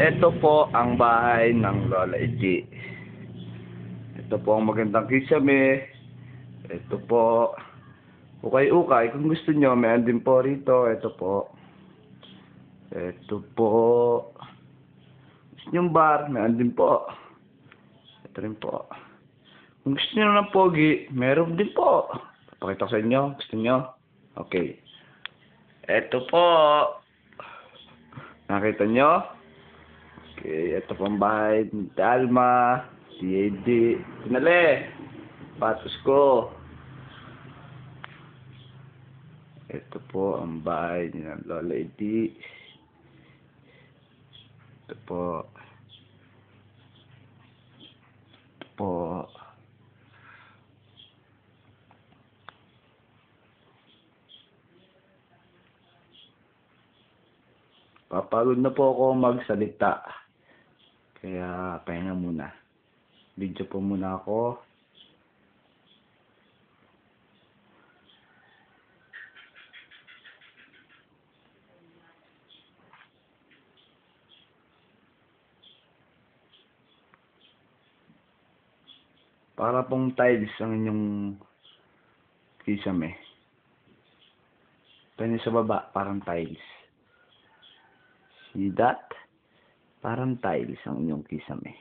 Ito po ang bahay ng Lola Iti. Ito po ang magandang kisame. Ito po. Ukay-ukay. Kung gusto nyo, may andin po rito. Ito po. Ito po. Gusto nyo bar, may andin po. Ito rin po. Kung gusto nyo ng pogi, meron din po. Pakita ko sa inyo. Gusto nyo? Okay. Ito po. Nakita nyo? Okay, ito pong bahay ni Alma, si Eddie, pinali, patos ko. Ito po ang bahay ni Lola Eddie. Ito po. Ito po. Papagod na po ako magsalita. Kaya pahinga muna. Video po muna ako. Para pong tiles ang inyong kisame. Ito sa baba, parang tiles. See that? Parang tiles ang inyong kisame.